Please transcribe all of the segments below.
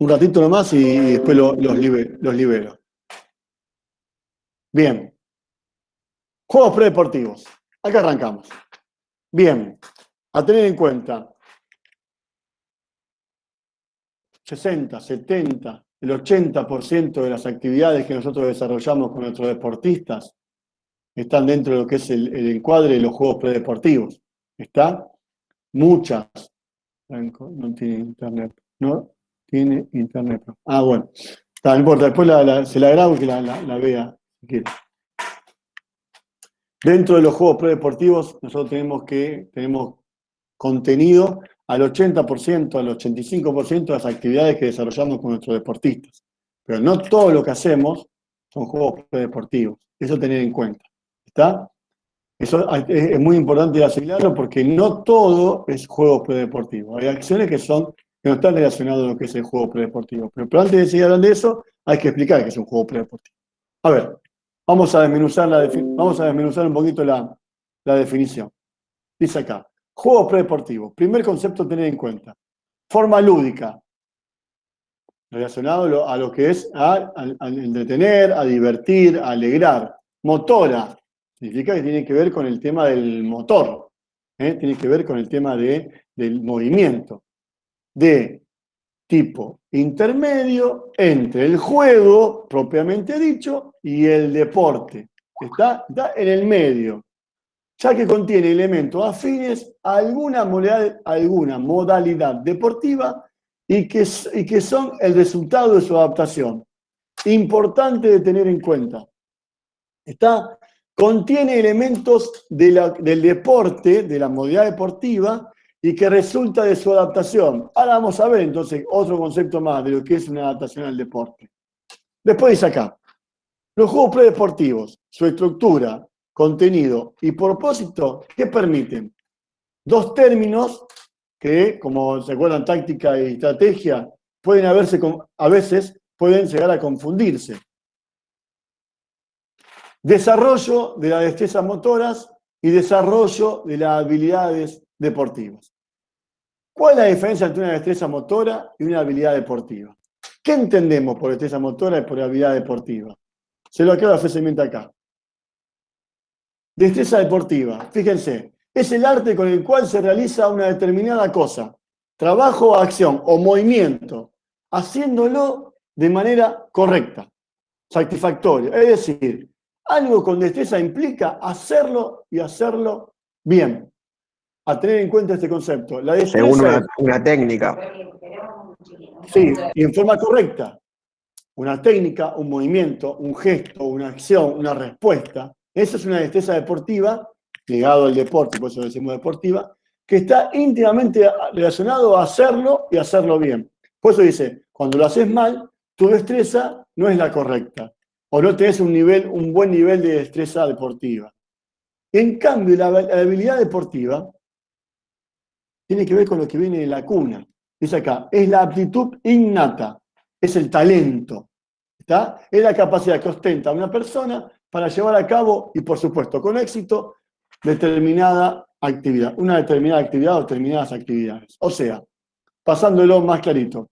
Un ratito nomás y después los libero. Bien. Juegos predeportivos. Acá arrancamos. Bien. A tener en cuenta. 60, 70, el 80% de las actividades que nosotros desarrollamos con nuestros deportistas están dentro de lo que es el encuadre de los juegos predeportivos. ¿Está? Muchas. No tiene internet. No tiene internet. Ah, bueno. Está, no importa. Después se la grabo y que la vea si quiere. Dentro de los juegos predeportivos, nosotros tenemos contenido al 80%, al 85% de las actividades que desarrollamos con nuestros deportistas. Pero no todo lo que hacemos son juegos predeportivos. Eso tener en cuenta. ¿Está? Eso es muy importante asimilarlo porque no todo es juegos predeportivos. Hay acciones que no están relacionadas a lo que es el juego predeportivo. Pero antes de seguir hablando de eso, hay que explicar qué es un juego predeportivo. A ver, vamos a desmenuzar un poquito la definición. Dice acá, juegos predeportivos. Primer concepto a tener en cuenta. Forma lúdica, relacionado a lo que es a entretener, a divertir, a alegrar. Motora, significa que tiene que ver con el tema del motor, tiene que ver con el tema del movimiento. De tipo intermedio entre el juego, propiamente dicho, y el deporte. Está en el medio, ya que contiene elementos afines a alguna modalidad deportiva y que son el resultado de su adaptación. Importante de tener en cuenta. Contiene elementos del deporte, de la modalidad deportiva, y que resulta de su adaptación. Ahora vamos a ver entonces otro concepto más de lo que es una adaptación al deporte. Después dice acá, los juegos predeportivos, su estructura, contenido y propósito, ¿qué permiten? Dos términos que, como se acuerdan, táctica y estrategia, a veces pueden llegar a confundirse. Desarrollo de las destrezas motoras y desarrollo de las habilidades deportivas. ¿Cuál es la diferencia entre una destreza motora y una habilidad deportiva? ¿Qué entendemos por destreza motora y por habilidad deportiva? Se lo aclaro ofrecimiento acá. Destreza deportiva, fíjense, es el arte con el cual se realiza una determinada cosa, trabajo, acción o movimiento, haciéndolo de manera correcta, satisfactoria. Es decir, algo con destreza implica hacerlo y hacerlo bien. A tener en cuenta este concepto. La destreza según una técnica. Sí, y en forma correcta. Una técnica, un movimiento, un gesto, una acción, una respuesta. Eso es una destreza deportiva, ligado al deporte, por eso decimos deportiva, que está íntimamente relacionado a hacerlo y hacerlo bien. Por eso dice, cuando lo haces mal, tu destreza no es la correcta. O no tenés un buen nivel de destreza deportiva. En cambio, la habilidad deportiva tiene que ver con lo que viene de la cuna. Dice acá, es la aptitud innata, es el talento, ¿está? Es la capacidad que ostenta una persona para llevar a cabo, y por supuesto con éxito, determinada actividad, una determinada actividad o determinadas actividades. O sea, pasándolo más clarito,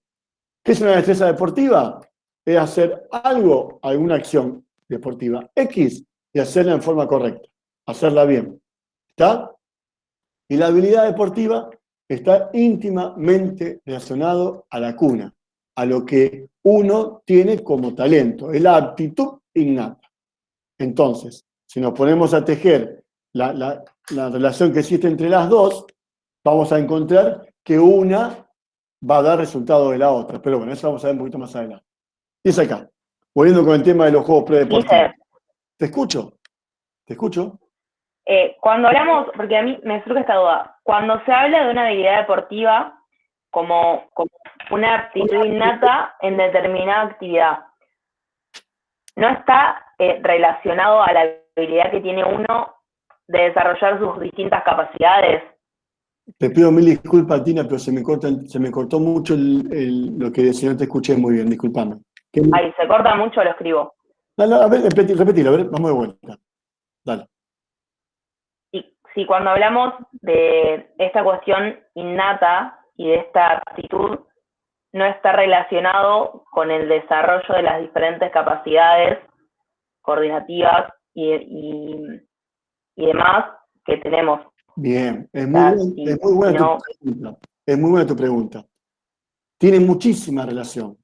¿qué es una destreza deportiva? Es hacer algo, alguna acción deportiva X, y hacerla en forma correcta, hacerla bien, ¿está? Y la habilidad deportiva está íntimamente relacionado a la cuna, a lo que uno tiene como talento, es la aptitud innata. Entonces, si nos ponemos a tejer la relación que existe entre las dos, vamos a encontrar que una va a dar resultado de la otra. Pero bueno, eso vamos a ver un poquito más adelante. Y es acá, volviendo con el tema de los juegos predeportivos. ¿Te escucho? ¿Te escucho? Cuando hablamos, porque a mí me surge esta duda, cuando se habla de una habilidad deportiva como una aptitud innata en determinada actividad, ¿no está relacionado a la habilidad que tiene uno de desarrollar sus distintas capacidades? Te pido mil disculpas, Tina, pero se me cortó mucho lo que decía, no te escuché muy bien, disculpame. Ahí, se corta mucho, lo escribo. No, a ver, repetilo, a ver, vamos de vuelta. Dale. Si cuando hablamos de esta cuestión innata y de esta aptitud, no está relacionado con el desarrollo de las diferentes capacidades coordinativas y demás que tenemos. Bien, es O muy, sea, es muy buena no, tu pregunta. Es muy buena tu pregunta. Tiene muchísima relación,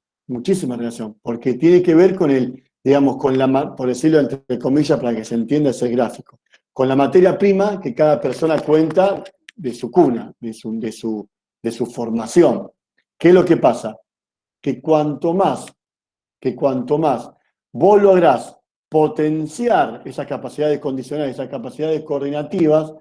porque tiene que ver con el, digamos, con la, por decirlo entre comillas para que se entienda ese gráfico, con la materia prima que cada persona cuenta de su cuna, de su formación. ¿Qué es lo que pasa? Que cuanto más vos lográs potenciar esas capacidades condicionales, esas capacidades coordinativas,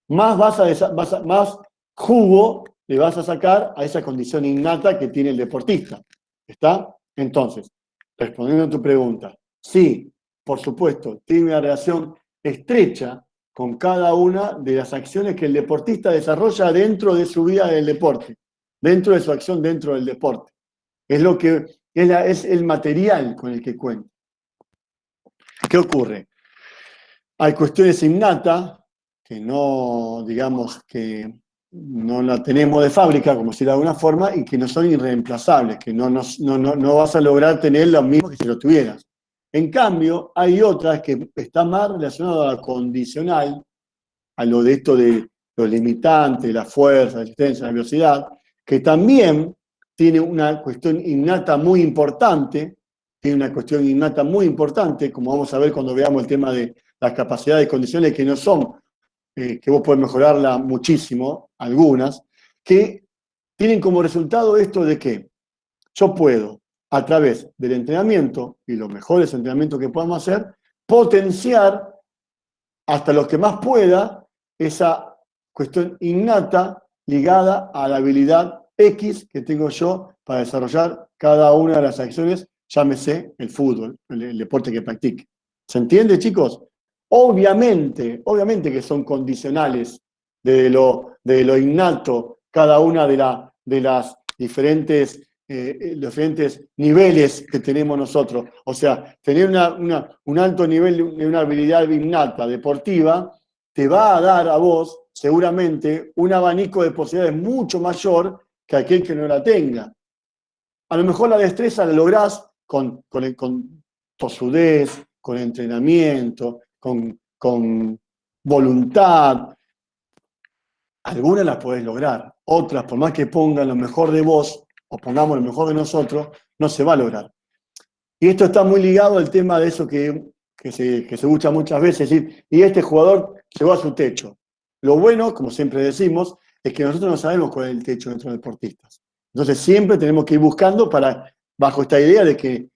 más jugo le vas a sacar a esa condición innata que tiene el deportista. ¿Está? Entonces, respondiendo a tu pregunta, sí, por supuesto, tiene una relación estrecha con cada una de las acciones que el deportista desarrolla dentro de su vida del deporte, dentro de su acción dentro del deporte. Es lo que es el material con el que cuenta. ¿Qué ocurre? Hay cuestiones innatas que no, digamos, que no la tenemos de fábrica, como si de alguna forma, y que no son irreemplazables, que no vas a lograr tener lo mismo que si lo tuvieras. En cambio, hay otras que están más relacionadas a lo condicional, a lo de esto de los limitantes, la fuerza, la resistencia, la velocidad, que también tiene una cuestión innata muy importante, como vamos a ver cuando veamos el tema de las capacidades y condiciones que no son, que vos podés mejorarla muchísimo, algunas, que tienen como resultado esto de que yo puedo, a través del entrenamiento, y los mejores entrenamientos que podamos hacer, potenciar hasta lo que más pueda esa cuestión innata ligada a la habilidad X que tengo yo para desarrollar cada una de las acciones, llámese el fútbol, el deporte que practique. ¿Se entiende, chicos? Obviamente que son condicionales de lo innato cada una de las diferentes los diferentes niveles que tenemos nosotros. O sea, tener un alto nivel de una habilidad innata deportiva te va a dar a vos, seguramente, un abanico de posibilidades mucho mayor que aquel que no la tenga. A lo mejor la destreza la lográs con tosudez, con entrenamiento, con voluntad. Algunas las podés lograr, otras, por más que pongan lo mejor de vos, o pongamos lo mejor de nosotros, no se va a lograr. Y esto está muy ligado al tema de eso que se escucha muchas veces, decir, y este jugador llegó a su techo. Lo bueno, como siempre decimos, es que nosotros no sabemos cuál es el techo de nuestros deportistas. Entonces siempre tenemos que ir buscando bajo esta idea de que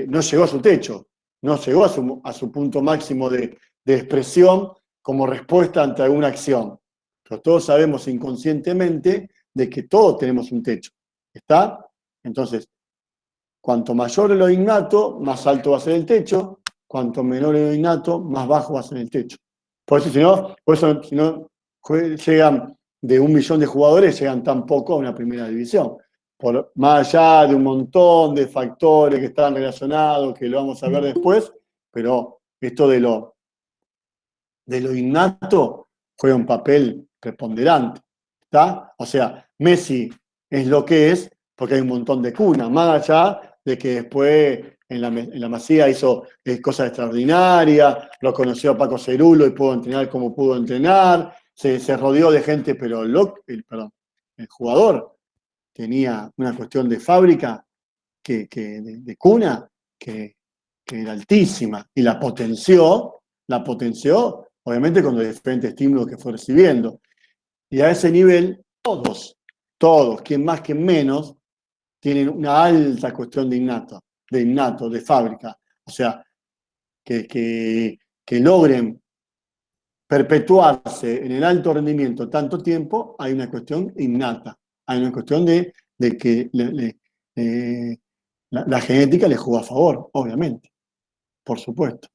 no llegó a su techo, no llegó a su punto máximo de expresión como respuesta ante alguna acción. Pero todos sabemos inconscientemente de que todos tenemos un techo. ¿Está? Entonces, cuanto mayor es lo innato, más alto va a ser el techo. Cuanto menor es lo innato, más bajo va a ser el techo. Por eso, si no llegan de 1 millón de jugadores, llegan tan poco a una primera división. Más allá de un montón de factores que están relacionados, que lo vamos a ver después, pero esto de lo innato juega un papel preponderante. ¿Está? O sea, Messi es lo que es porque hay un montón de cunas, más allá de que después en la Masía hizo cosas extraordinarias, lo conoció a Paco Cerulo y pudo entrenar como pudo entrenar, se rodeó de gente, pero el jugador tenía una cuestión de fábrica, de cuna, que era altísima, y la potenció, obviamente con los diferentes estímulos que fue recibiendo. Y a ese nivel, todos, quien más, quien menos, tienen una alta cuestión de innato, de fábrica. O sea, que logren perpetuarse en el alto rendimiento tanto tiempo, hay una cuestión innata. Hay una cuestión de que la genética les jugó a favor, obviamente. Por supuesto.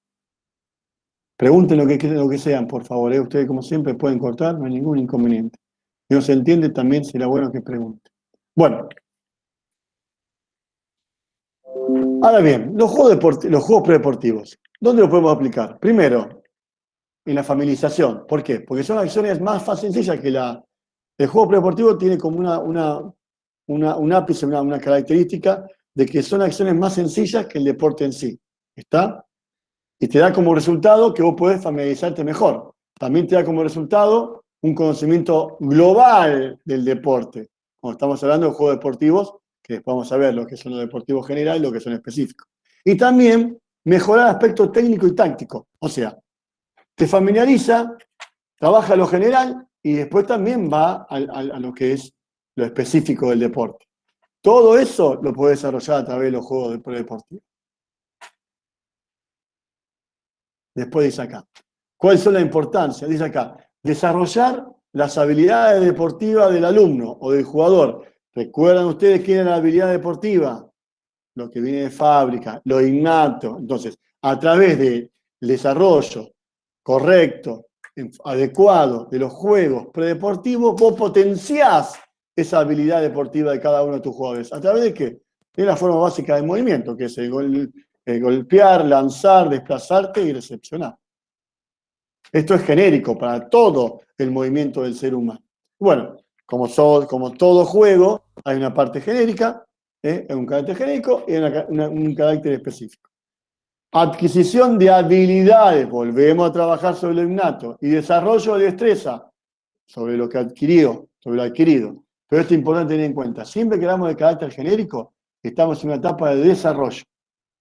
Pregunten lo que sean, por favor. Ustedes, como siempre, pueden cortar, no hay ningún inconveniente. Si no se entiende, también será bueno que pregunten. Bueno. Ahora bien, los juegos predeportivos, ¿dónde los podemos aplicar? Primero, en la familiarización. ¿Por qué? Porque son acciones más sencillas que el juego predeportivo tiene como una un ápice, una característica de que son acciones más sencillas que el deporte en sí. ¿Está? Y te da como resultado que vos podés familiarizarte mejor. También te da como resultado un conocimiento global del deporte. Cuando estamos hablando de juegos deportivos, que después vamos a ver lo que son los deportivos generales y lo que son específicos. Y también mejorar aspecto técnico y táctico. O sea, te familiariza, trabaja lo general y después también va a lo que es lo específico del deporte. Todo eso lo puedes desarrollar a través de los juegos deportivos. Después dice acá, ¿cuáles son la importancia? Dice acá, desarrollar las habilidades deportivas del alumno o del jugador. ¿Recuerdan ustedes qué era la habilidad deportiva? Lo que viene de fábrica, lo innato. Entonces, a través del desarrollo correcto, adecuado de los juegos predeportivos, vos potenciás esa habilidad deportiva de cada uno de tus jugadores. ¿A través de qué? De la forma básica del movimiento, que es el golpear, lanzar, desplazarte y recepcionar. Esto es genérico para todo el movimiento del ser humano. Bueno, como todo juego, hay una parte genérica, un carácter genérico y un carácter específico. Adquisición de habilidades, volvemos a trabajar sobre lo innato, y desarrollo de destreza, sobre lo que adquirió, sobre lo adquirido. Pero esto es importante tener en cuenta. Siempre que hablamos de carácter genérico, estamos en una etapa de desarrollo.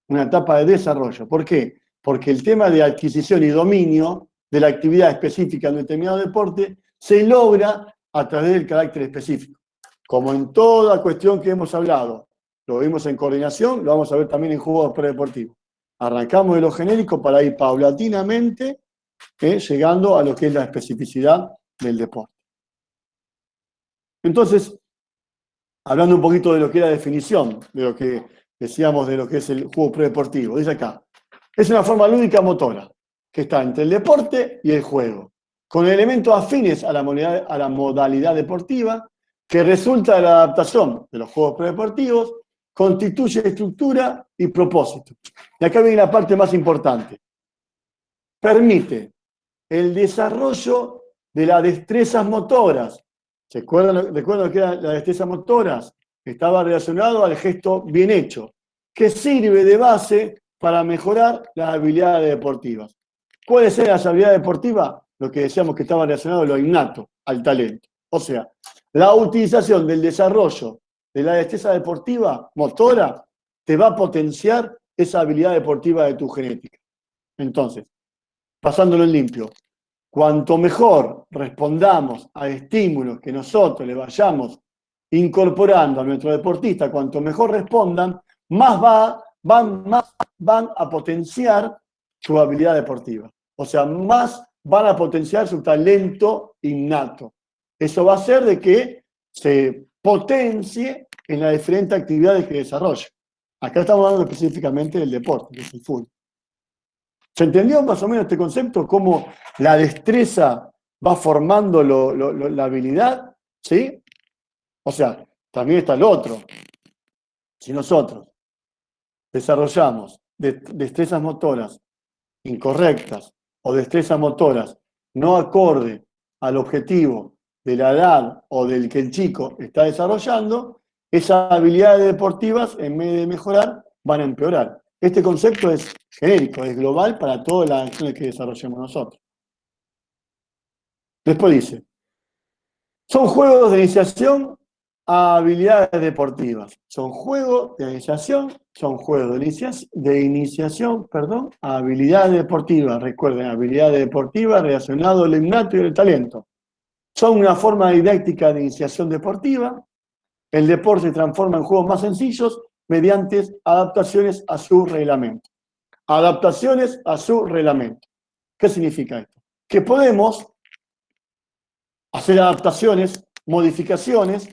Una etapa de desarrollo. ¿Por qué? Porque el tema de adquisición y dominio de la actividad específica en un determinado deporte se logra a través del carácter específico. Como en toda cuestión que hemos hablado, lo vimos en coordinación, lo vamos a ver también en juegos predeportivos. Arrancamos de lo genérico para ir paulatinamente llegando a lo que es la especificidad del deporte. Entonces, hablando un poquito de lo que es la definición, de lo que decíamos de lo que es el juego predeportivo, dice acá, es una forma lúdica motora que está entre el deporte y el juego, con elementos afines a la modalidad deportiva, que resulta de la adaptación de los juegos predeportivos, constituye estructura y propósito. Y acá viene la parte más importante. Permite el desarrollo de las destrezas motoras. ¿Recuerdan lo que eran las destrezas motoras? Estaba relacionado al gesto bien hecho, que sirve de base para mejorar las habilidades deportivas. ¿Cuáles eran las habilidades deportivas? Lo que decíamos que estaba relacionado a lo innato, al talento. O sea, la utilización del desarrollo de la destreza deportiva motora te va a potenciar esa habilidad deportiva de tu genética. Entonces, pasándolo en limpio, cuanto mejor respondamos a estímulos que nosotros le vayamos incorporando a nuestro deportista, cuanto mejor respondan, más van a potenciar su habilidad deportiva. O sea, más van a potenciar su talento innato. Eso va a hacer de que se potencie en las diferentes actividades que desarrolla. Acá estamos hablando específicamente del deporte, que es el fútbol. ¿Se entendió más o menos este concepto? Cómo la destreza va formando la habilidad, ¿sí? O sea, también está el otro. Si nosotros desarrollamos destrezas motoras incorrectas o destrezas motoras no acorde al objetivo de la edad o del que el chico está desarrollando, esas habilidades deportivas, en vez de mejorar, van a empeorar. Este concepto es genérico, es global para todas las acciones que desarrollemos nosotros. Después dice, son juegos de iniciación a habilidades deportivas. Son juegos de iniciación, a habilidades deportivas. Recuerden, habilidades deportivas relacionadas al innato y al talento. Son una forma didáctica de iniciación deportiva. El deporte se transforma en juegos más sencillos mediante adaptaciones a su reglamento. Adaptaciones a su reglamento. ¿Qué significa esto? Que podemos hacer adaptaciones, modificaciones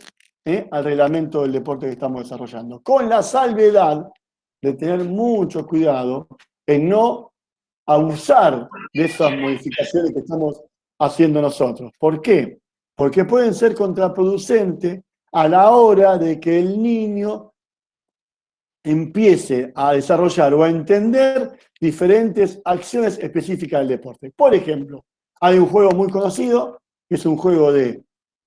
al reglamento del deporte que estamos desarrollando, con la salvedad de tener mucho cuidado en no abusar de esas modificaciones que estamos haciendo nosotros. ¿Por qué? Porque pueden ser contraproducentes a la hora de que el niño empiece a desarrollar o a entender diferentes acciones específicas del deporte. Por ejemplo, hay un juego muy conocido, que es un juego de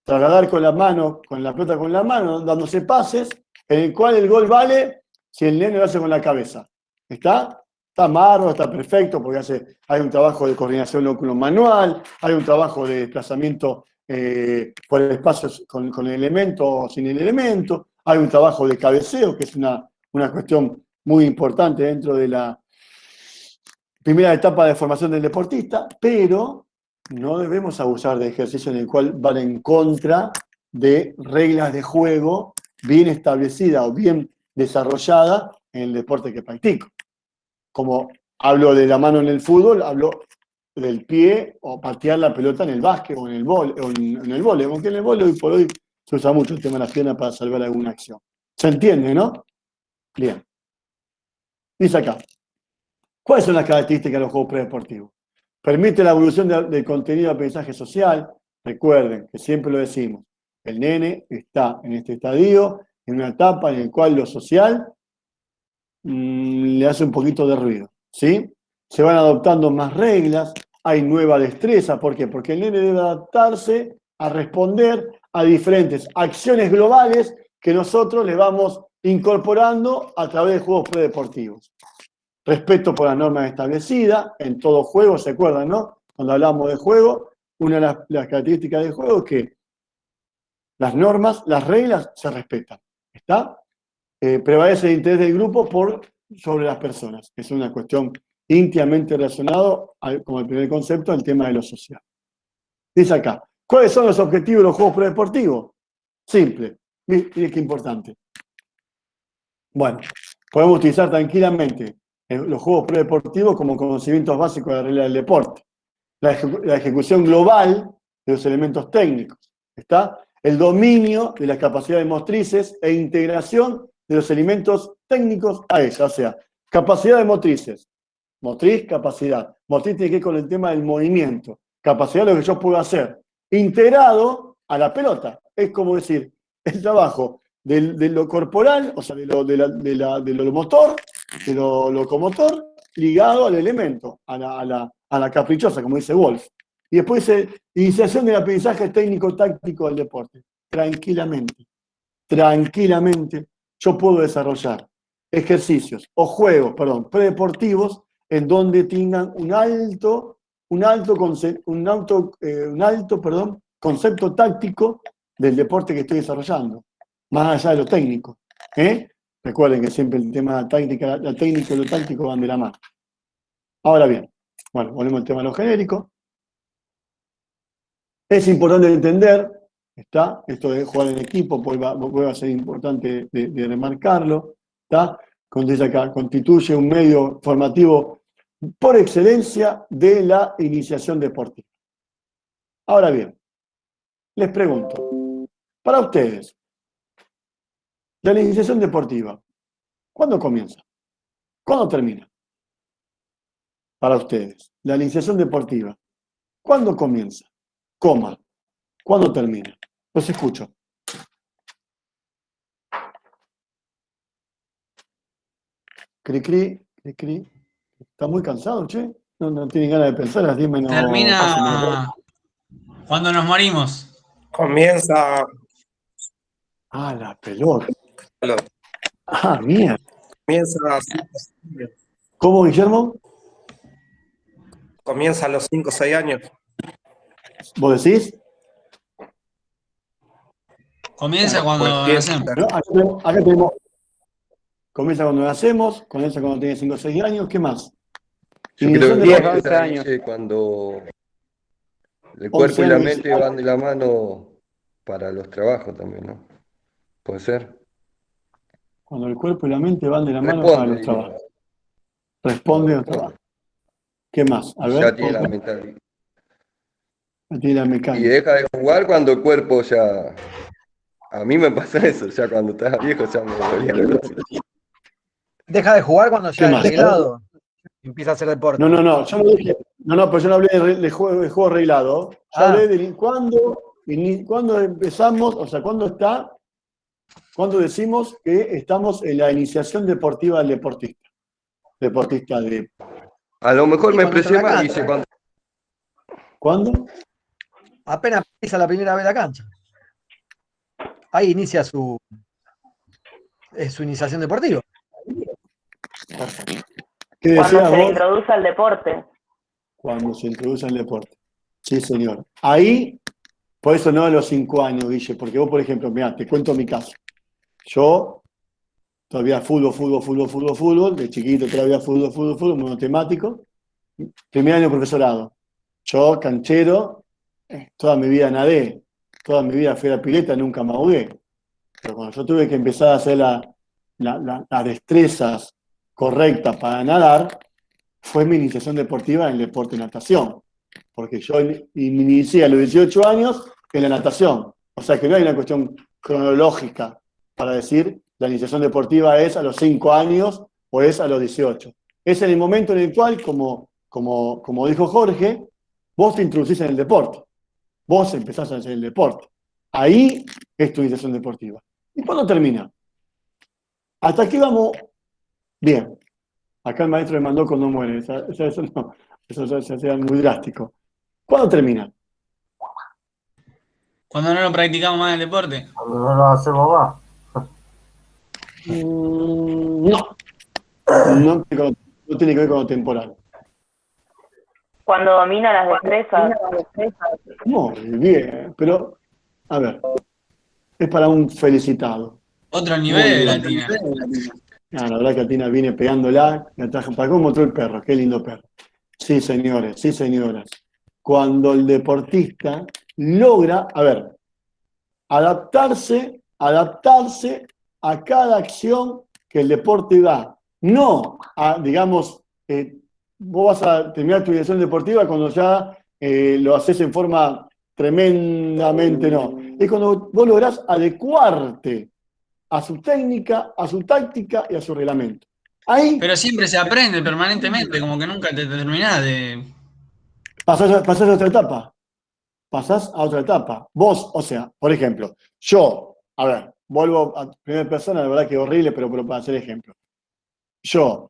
trasladar con la mano, con la pelota con la mano, dándose pases, en el cual el gol vale si el nene lo hace con la cabeza. ¿Está? Está bárbaro, está perfecto, porque hay un trabajo de coordinación manual, hay un trabajo de desplazamiento por el espacio con el elemento o sin el elemento, hay un trabajo de cabeceo, que es una cuestión muy importante dentro de la primera etapa de formación del deportista, pero no debemos abusar de ejercicios en el cual van en contra de reglas de juego bien establecidas o bien desarrolladas en el deporte que practico. Como hablo de la mano en el fútbol, hablo del pie o patear la pelota en el básquet o en el vóley, aunque en el vóley hoy por hoy se usa mucho el tema de las piernas para salvar alguna acción. ¿Se entiende, no? Bien. Dice acá. ¿Cuáles son las características de los juegos predeportivos? Permite la evolución del contenido de aprendizaje social. Recuerden que siempre lo decimos, el nene está en este estadio, en una etapa en la cual lo social le hace un poquito de ruido, ¿sí? Se van adoptando más reglas, hay nueva destreza. ¿Por qué? Porque el nene debe adaptarse a responder a diferentes acciones globales que nosotros le vamos incorporando a través de juegos predeportivos. Respeto por las normas establecidas en todo juego, ¿se acuerdan, no? Cuando hablamos de juego, una de las características del juego es que las normas, las reglas se respetan, ¿está? Prevalece el interés del grupo sobre las personas, que es una cuestión íntimamente relacionada, como el primer concepto, al tema de lo social. Dice acá, ¿cuáles son los objetivos de los juegos predeportivos? Simple, mire qué importante. Bueno, podemos utilizar tranquilamente los juegos predeportivos como conocimientos básicos de la regla del deporte. La ejecución global de los elementos técnicos, ¿está? El dominio de las capacidades motrices e integración de los elementos técnicos a ella. O sea, capacidades motrices. Motriz, capacidad. Motriz tiene que ver con el tema del movimiento. Capacidad de lo que yo puedo hacer. Integrado a la pelota. Es como decir, el trabajo de lo corporal, o sea, de lo motor, de lo locomotor, ligado al elemento, a la caprichosa, como dice Wolf. Y después dice, iniciación del aprendizaje técnico-táctico del deporte. Tranquilamente, yo puedo desarrollar ejercicios o juegos, predeportivos, en donde tengan un alto concepto táctico del deporte que estoy desarrollando, más allá de lo técnico. Recuerden que siempre el tema de la técnica y lo táctico van de la mano. Ahora bien, bueno, volvemos al tema de lo genérico. Es importante entender, esto de jugar en equipo, vuelve a ser importante de remarcarlo, ¿está? Dice acá, constituye un medio formativo por excelencia de la iniciación deportiva. Ahora bien, les pregunto, para ustedes, la iniciación deportiva, ¿cuándo comienza? ¿Cuándo termina? Para ustedes, la iniciación deportiva, ¿cuándo comienza? ¿Cuándo termina? Los escucho. Cri. ¿Está muy cansado, che? No tienen ganas de pensar, a las 10 menos. Termina cuando nos morimos. Comienza. La pelota. Mierda. Comienza. ¿Cómo, Guillermo? Comienza a los 5 o 6 años. ¿Vos decís? Comienza cuando nacemos. Acá tenemos. Comienza cuando nacemos, comienza cuando tiene 5 o 6 años, ¿qué más? Yo creo que 10, 11 años. Cuando el cuerpo y la mente van de la mano para los trabajos también, ¿no? ¿Puede ser? Cuando el cuerpo y la mente van de la mano para los trabajos. Responde a los trabajos. ¿Qué más? A ver. Ya tiene la mentalidad. Ya tiene la mecánica. Y deja de jugar cuando el cuerpo ya... A mí me pasa eso, ya cuando estás viejo ya me dolía la rodilla. Deja de jugar cuando ya es más? arreglado. Empieza a hacer deporte. No, yo no dije. Pero yo no hablé de juego arreglado. Yo hablé de cuándo empezamos, o sea, cuándo decimos que estamos en la iniciación deportiva del deportista. Deportista de. A lo mejor me cuando expresé entra a la mal y cancha. dice cuando. ¿Cuándo? Apenas pisa la primera vez la cancha. ahí inicia su iniciación deportiva. ¿Qué Cuando decías se le vos? introduce al deporte. Cuando se introduce al deporte. Sí, señor. Ahí, por eso no a los 5 años, Guille, porque vos, por ejemplo, mirá, te cuento mi caso. Yo, todavía fútbol, de chiquito todavía fútbol, monotemático. Primer año profesorado. Yo, canchero, toda mi vida nadé, toda mi vida fui a la pileta, nunca me ahogué. Pero cuando yo tuve que empezar a hacer las destrezas correctas para nadar, fue mi iniciación deportiva en el deporte de natación. Porque yo me inicié a los 18 años en la natación. O sea que no hay una cuestión cronológica para decir la iniciación deportiva es a los 5 años o es a los 18. Es en el momento en el cual, como dijo Jorge, vos te introducís en el deporte. Vos empezás a hacer el deporte. Ahí es tu iniciación deportiva. ¿Y cuándo termina? Hasta aquí vamos bien. Acá el maestro me mandó cuando muere. Eso no, eso ya sería muy drástico. ¿Cuándo termina? Cuando no lo practicamos más el deporte. Cuando no lo hacemos más. No. No tiene que ver con lo temporal. Cuando domina las destrezas. Muy bien, pero, a ver, es para un felicitado. Otro nivel de la Muy bien. Tina. La verdad que Atina viene pegándola, me trajo para cómo mostró el perro, qué lindo perro. Sí, señores, sí, señoras. Cuando el deportista logra, a ver, adaptarse a cada acción que el deporte da. No a, digamos, vos vas a terminar tu dirección deportiva cuando ya lo haces en forma tremendamente, no. Es cuando vos lográs adecuarte a su técnica, a su táctica y a su reglamento. Ahí Pero siempre se aprende permanentemente, como que nunca te terminás de... pasás a otra etapa. Pasás a otra etapa. Vos, o sea, por ejemplo, yo, a ver, vuelvo a primera persona, la verdad que es horrible, pero para hacer ejemplo. Yo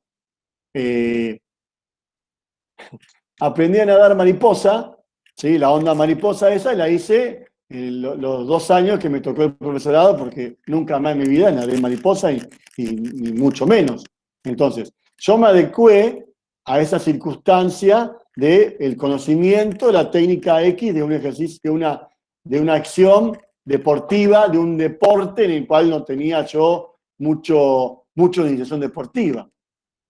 aprendí a nadar mariposa, ¿sí? La onda mariposa esa, y la hice los 2 años que me tocó el profesorado, porque nunca más en mi vida nadé mariposa y mucho menos. Entonces, yo me adecué a esa circunstancia del conocimiento, la técnica X de un ejercicio, de una acción deportiva, de un deporte en el cual no tenía yo mucho de iniciación deportiva.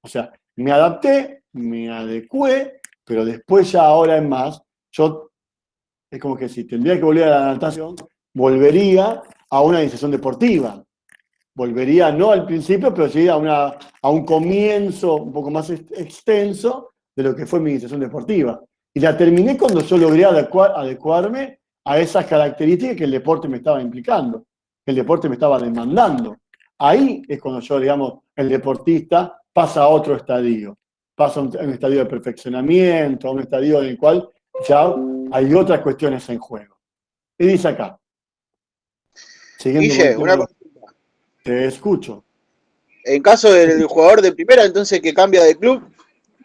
O sea, me adapté, me adecué, pero después ya ahora es más, yo es como que si tendría que volver a la natación, volvería a una iniciación deportiva. Volvería no al principio, pero sí a un comienzo un poco más extenso de lo que fue mi iniciación deportiva. Y la terminé cuando yo logré adecuarme a esas características que el deporte me estaba implicando, que el deporte me estaba demandando. Ahí es cuando yo, digamos, el deportista pasa a otro estadio. Pasa a un estadio de perfeccionamiento, a un estadio en el cual ya hay otras cuestiones en juego. Y dice acá. Guille, una cosa. Te escucho. En caso del jugador de primera, entonces que cambia de club,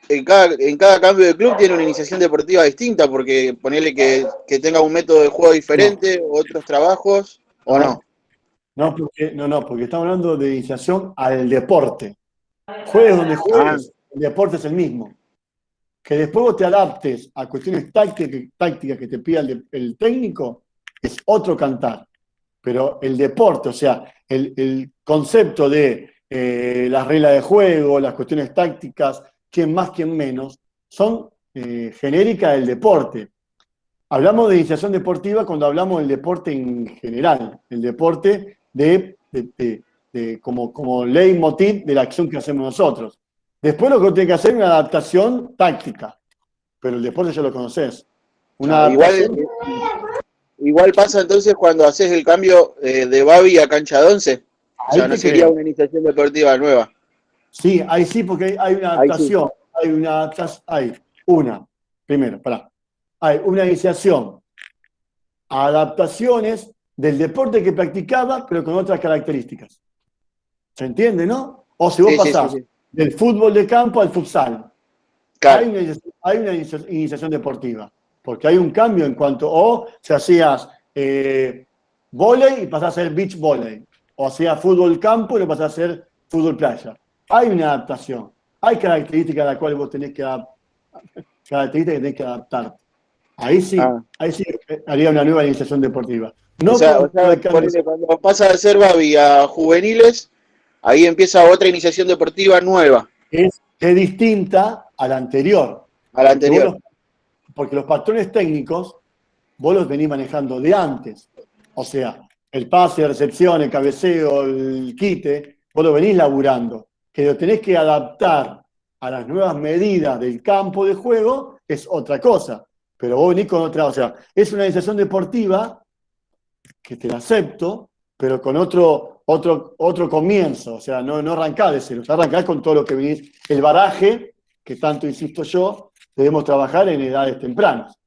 en cada cambio de club tiene una iniciación deportiva distinta, porque ponerle que tenga un método de juego diferente, otros trabajos, ¿o no? No, porque estamos hablando de iniciación al deporte. Juegues donde juegues, el deporte es el mismo. Que después vos te adaptes a cuestiones tácticas que te pida el técnico, es otro cantar. Pero el deporte, o sea, el concepto de las reglas de juego, las cuestiones tácticas, quién más, quién menos, son genéricas del deporte. Hablamos de iniciación deportiva cuando hablamos del deporte en general, el deporte como leitmotiv de la acción que hacemos nosotros. Después lo que tiene que hacer es una adaptación táctica, pero el deporte ya lo conoces. Igual pasa entonces cuando haces el cambio de Babi a cancha de 11. O sea, no sería una iniciación deportiva nueva. Sí, ahí sí, porque hay una adaptación. Hay una iniciación a adaptaciones del deporte que practicaba, pero con otras características. ¿Se entiende, no? O si vos pasás del fútbol de campo al futsal. Claro. Hay una iniciación deportiva, porque hay un cambio en cuanto, o si hacías vóley y pasás a hacer beach volley. O sea, fútbol campo y lo pasás a hacer fútbol playa. Hay una adaptación. Hay características a las cuales vos tenés que adaptarte. Ahí sí haría una nueva iniciación deportiva. No O sea, cuando cuando pasa de ser Babi a juveniles, ahí empieza otra iniciación deportiva nueva, es distinta a la anterior. a la anterior. Porque los patrones técnicos vos los venís manejando de antes. O sea, el pase, la recepción, el cabeceo, el quite, vos lo venís laburando. Que lo tenés que adaptar a las nuevas medidas del campo de juego es otra cosa. Pero vos venís con otra, o sea, es una iniciación deportiva que te la acepto, pero con otro comienzo. O sea, no arrancás de cero, arrancás con todo lo que venís, el baraje, que tanto insisto yo, debemos trabajar en edades tempranas,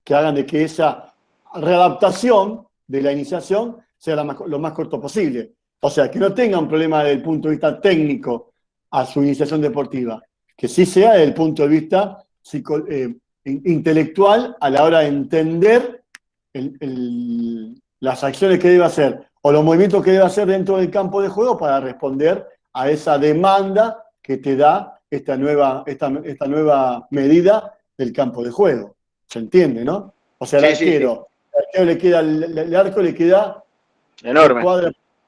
que hagan de que esa readaptación de la iniciación sea lo más corto posible. O sea, que no tenga un problema desde el punto de vista técnico a su iniciación deportiva, que sí sea desde el punto de vista intelectual a la hora de entender las acciones que debe hacer o los movimientos que debe hacer dentro del campo de juego para responder a esa demanda que te da esta nueva medida del campo de juego. ¿Se entiende, no? O sea, el arquero le queda, el arco le queda enorme.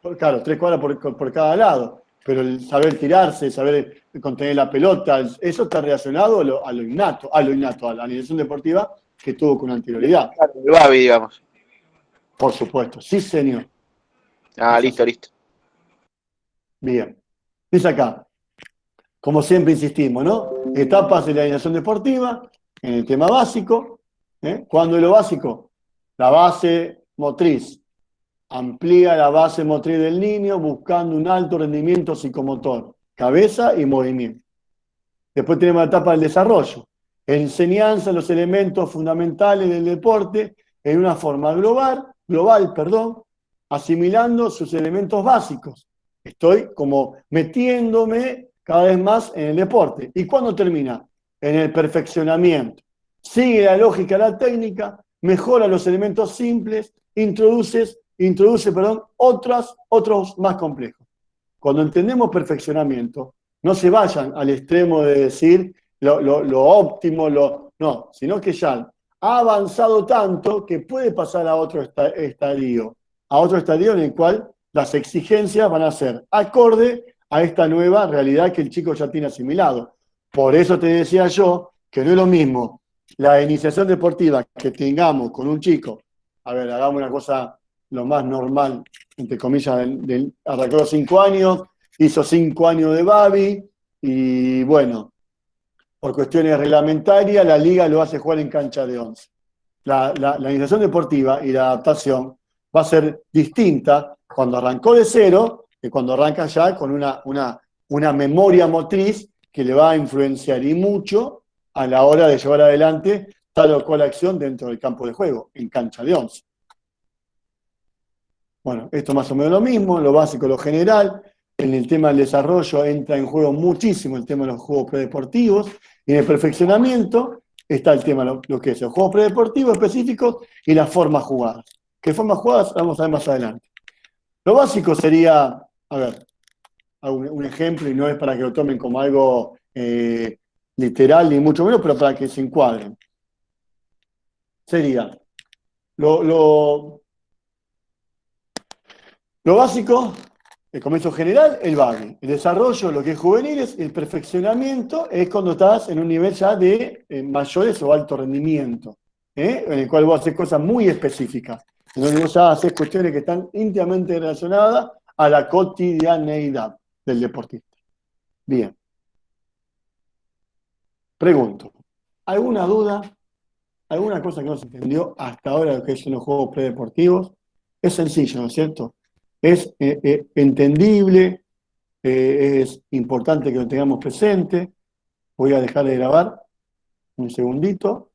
3 cuadras por cada lado. Pero el saber tirarse, saber contener la pelota, eso está relacionado a lo innato, a la iniciación deportiva que tuvo con anterioridad. Claro, el Babi, digamos. Por supuesto, sí, señor. Listo. Bien. Dice acá, como siempre insistimos, ¿no? Etapas de la iniciación deportiva, en el tema básico. ¿Cuándo es lo básico? La base motriz. Amplía la base motriz del niño buscando un alto rendimiento psicomotor, cabeza y movimiento. Después tenemos la etapa del desarrollo. Enseñanza de los elementos fundamentales del deporte en una forma global, asimilando sus elementos básicos. Estoy como metiéndome cada vez más en el deporte. ¿Y cuándo termina? En el perfeccionamiento. Sigue la lógica, la técnica, mejora los elementos simples, introduce otros más complejos. Cuando entendemos perfeccionamiento, no se vayan al extremo de decir lo óptimo, no, sino que ya ha avanzado tanto que puede pasar a otro estadio en el cual las exigencias van a ser acorde a esta nueva realidad que el chico ya tiene asimilado. Por eso te decía yo que no es lo mismo la iniciación deportiva que tengamos con un chico, hagamos una cosa lo más normal, entre comillas, arrancó los 5 años, hizo 5 años de Babi, y bueno, por cuestiones reglamentarias, la liga lo hace jugar en cancha de 11. La iniciación deportiva y la adaptación va a ser distinta cuando arrancó de cero que cuando arranca ya con una memoria motriz que le va a influenciar y mucho a la hora de llevar adelante tal o cual acción dentro del campo de juego, en cancha de 11. Bueno, esto más o menos lo mismo, lo básico, lo general. En el tema del desarrollo entra en juego muchísimo el tema de los juegos predeportivos. Y en el perfeccionamiento está el tema, lo que es los juegos predeportivos específicos y las formas jugadas. ¿Qué formas jugadas? Vamos a ver más adelante. Lo básico sería, hago un ejemplo y no es para que lo tomen como algo literal ni mucho menos, pero para que se encuadren. Sería lo básico, el comienzo general, el Babi. El desarrollo, lo que es juveniles, el perfeccionamiento es cuando estás en un nivel ya de mayores o alto rendimiento, en el cual vos haces cosas muy específicas, en donde vos ya haces cuestiones que están íntimamente relacionadas a la cotidianeidad del deportista. Bien. Pregunto, ¿alguna duda? ¿Alguna cosa que no se entendió hasta ahora de lo que son los juegos predeportivos? Es sencillo, ¿no es cierto? Es entendible, es importante que lo tengamos presente. Voy a dejar de grabar un segundito.